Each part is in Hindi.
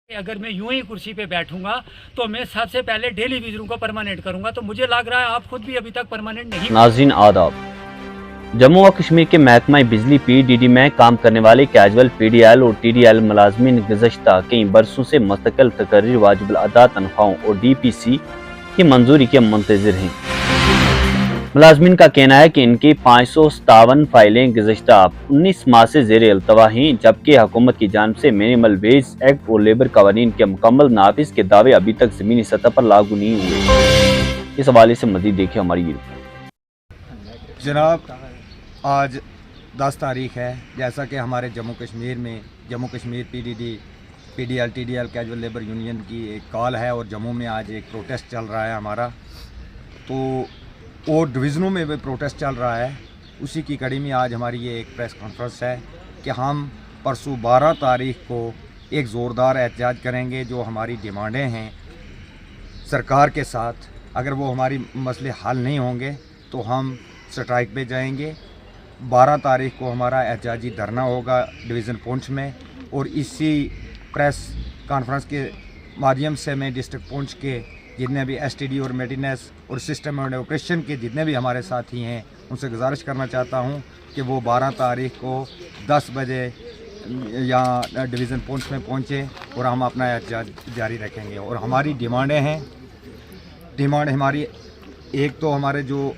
अगर मैं यूं ही कुर्सी पे बैठूंगा तो मैं सबसे पहले डेली विजरों को परमानेंट करूंगा। तो मुझे लग रहा है आप खुद भी अभी तक परमानेंट नहीं। नाज़रीन आदाब। जम्मू व कश्मीर के महकमा बिजली PDD में काम करने वाले कैजुअल PDL और TDL मुलाजमीन गुज़श्ता कई बरसों से मुस्तकिल तकर्री वाजिब अदा तनख्वाहों और DPC की मंजूरी के मुंतज़िर हैं। मुलाजमीन का कहना है कि इनकी 557 फाइलें गुज़श्ता 19 माह से ज़ेर अल्तवा हैं, जबकि हुकूमत की जानिब से मिनिमल वेज एक्ट और लेबर कवानीन के मुकम्मल नाफिज के दावे अभी तक ज़मीनी सतह पर लागू नहीं हुए। इस हवाले से मज़ीद देखिए हमारी ये रिपोर्ट। जनाब, आज 10 तारीख है। जैसा कि हमारे Jammu Kashmir PDD, PDL, TDL casual labour union की एक कॉल है और जम्मू में आज एक प्रोटेस्ट चल रहा है हमारा, तो और डिवीज़नों में भी प्रोटेस्ट चल रहा है। उसी की कड़ी में आज हमारी ये एक प्रेस कॉन्फ्रेंस है कि हम परसों 12 तारीख को एक ज़ोरदार एहतजाज करेंगे। जो हमारी डिमांडें हैं सरकार के साथ, अगर वो हमारी मसले हल नहीं होंगे तो हम स्ट्राइक पे जाएंगे। 12 तारीख को हमारा एहतजाजी धरना होगा डिवीज़न पुंछ में, और इसी प्रेस कॉन्फ्रेंस के माध्यम से मैं डिस्ट्रिक्ट पुंछ के जितने भी STD और मेंटेनेंस और सिस्टम एंड ऑपरेशन के जितने भी हमारे साथी हैं उनसे गुजारिश करना चाहता हूं कि वो 12 तारीख को 10 बजे यहाँ डिवीज़न पुंछ में पहुँचे और हम अपना एहतजाज जारी रखेंगे। और हमारी डिमांड हमारी एक तो हमारे जो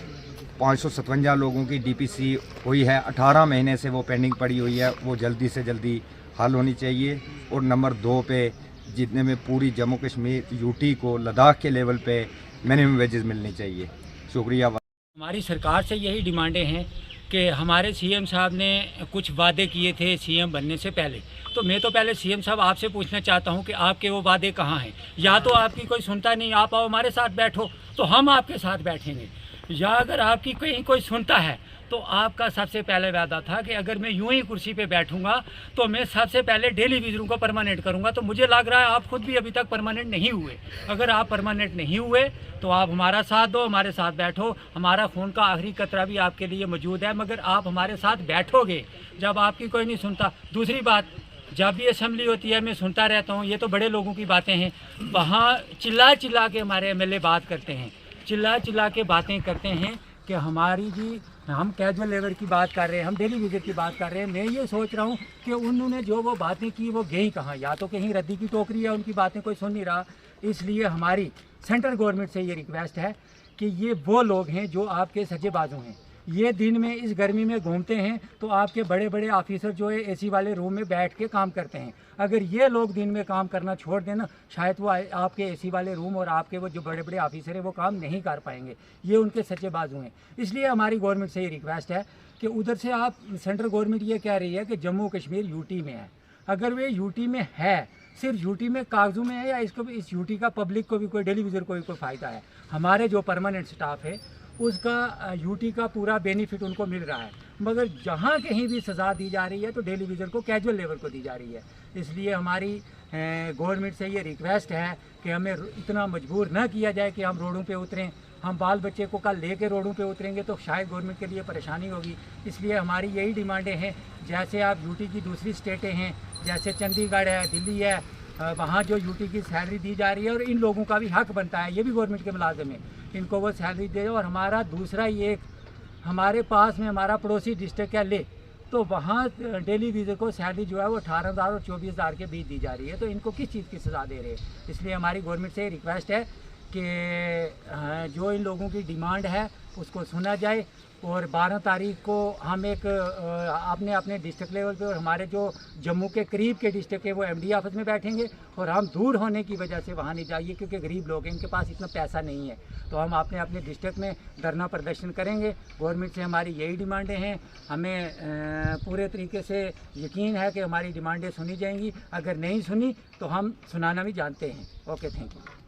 557 लोगों की DPC हुई है, 18 महीने से वो पेंडिंग पड़ी हुई है, वो जल्दी से जल्दी हल होनी चाहिए। और नंबर 2 पे जितने में पूरी जम्मू कश्मीर UT को लद्दाख के लेवल पे मिनिमम वेजेस मिलनी चाहिए। शुक्रिया। हमारी सरकार से यही डिमांडें हैं कि हमारे CM साहब ने कुछ वादे किए थे CM बनने से पहले, तो मैं तो पहले CM साहब आपसे पूछना चाहता हूं कि आपके वो वादे कहाँ हैं। या तो आपकी कोई सुनता नहीं, आप आओ हमारे साथ बैठो तो हम आपके साथ बैठेंगे, या अगर आपकी कहीं कोई सुनता है तो आपका सबसे पहले वादा था कि अगर मैं यूं ही कुर्सी पे बैठूंगा तो मैं सबसे पहले डेली विजरों को परमानेंट करूंगा। तो मुझे लग रहा है आप खुद भी अभी तक परमानेंट नहीं हुए। अगर आप परमानेंट नहीं हुए तो आप हमारा साथ दो, हमारे साथ बैठो। हमारा खून का आखिरी कतरा भी आपके लिए मौजूद है, मगर आप हमारे साथ बैठोगे जब आपकी कोई नहीं सुनता। दूसरी बात, जब भी असेंबली होती है मैं सुनता रहता हूँ, ये तो बड़े लोगों की बातें हैं, वहाँ चिल्ला चिल्ला के हमारे MLA बात करते हैं, चिल्ला चिल्ला के बातें करते हैं कि हमारी जी हम कैजुअल लेबर की बात कर रहे हैं, हम डेली विजिट की बात कर रहे हैं। मैं ये सोच रहा हूँ कि उन्होंने जो वो बातें की वो गई कहाँ, या तो कहीं रद्दी की टोकरी है, उनकी बातें कोई सुन नहीं रहा। इसलिए हमारी सेंट्रल गवर्नमेंट से ये रिक्वेस्ट है कि ये वो लोग हैं जो आपके सज्जे बाजू हैं, ये दिन में इस गर्मी में घूमते हैं तो आपके बड़े बड़े ऑफिसर जो है AC वाले रूम में बैठ के काम करते हैं। अगर ये लोग दिन में काम करना छोड़ देना, शायद वो आपके AC वाले रूम और आपके वो जो बड़े बड़े ऑफिसर हैं वो काम नहीं कर पाएंगे। ये उनके सच्चे बाजू हैं। इसलिए हमारी गवर्नमेंट से ये रिक्वेस्ट है कि उधर से आप, सेंट्रल गवर्नमेंट ये कह रही है कि जम्मू कश्मीर UT में है। अगर वे UT में है, सिर्फ UT में कागजों में है, या इसको भी, इस UT का पब्लिक को भी कोई डेली विजिटर को भी कोई फ़ायदा है? हमारे जो परमानेंट स्टाफ है उसका UT का पूरा बेनिफिट उनको मिल रहा है, मगर जहाँ कहीं भी सज़ा दी जा रही है तो डेली विजिटर को, कैजुअल लेबर को दी जा रही है। इसलिए हमारी गवर्नमेंट से ये रिक्वेस्ट है कि हमें इतना मजबूर न किया जाए कि हम रोडों पे उतरें। हम बाल बच्चे को कल लेके रोडों पे उतरेंगे तो शायद गवर्नमेंट के लिए परेशानी होगी। इसलिए हमारी यही डिमांडें हैं। जैसे आप UT की दूसरी स्टेटें हैं, जैसे चंडीगढ़ है, दिल्ली है, वहाँ जो UT की सैलरी दी जा रही है, और इन लोगों का भी हक बनता है, ये भी गवर्नमेंट के मुलाजिम हैं, इनको वो सैलरी दे। और हमारा दूसरा ये, हमारे पास में हमारा पड़ोसी डिस्ट्रिक्ट है ले, तो वहाँ डेली विजिटर को सैलरी जो है वो 18,000 और 24,000 के बीच दी जा रही है। तो इनको किस चीज़ की सज़ा दे रहे हैं? इसलिए हमारी गवर्नमेंट से रिक्वेस्ट है कि जो इन लोगों की डिमांड है उसको सुना जाए। और 12 तारीख को हम एक अपने डिस्ट्रिक्ट लेवल पे, और हमारे जो जम्मू के करीब के डिस्ट्रिक्ट है वो MD ऑफिस में बैठेंगे, और हम दूर होने की वजह से वहाँ नहीं जाइए क्योंकि गरीब लोग हैं, इनके पास इतना पैसा नहीं है। तो हम अपने डिस्ट्रिक्ट में धरना प्रदर्शन करेंगे। गवर्नमेंट से हमारी यही डिमांडें हैं। हमें पूरे तरीके से यकीन है कि हमारी डिमांडें सुनी जाएंगी। अगर नहीं सुनी तो हम सुनाना भी जानते हैं। Okay, thank you.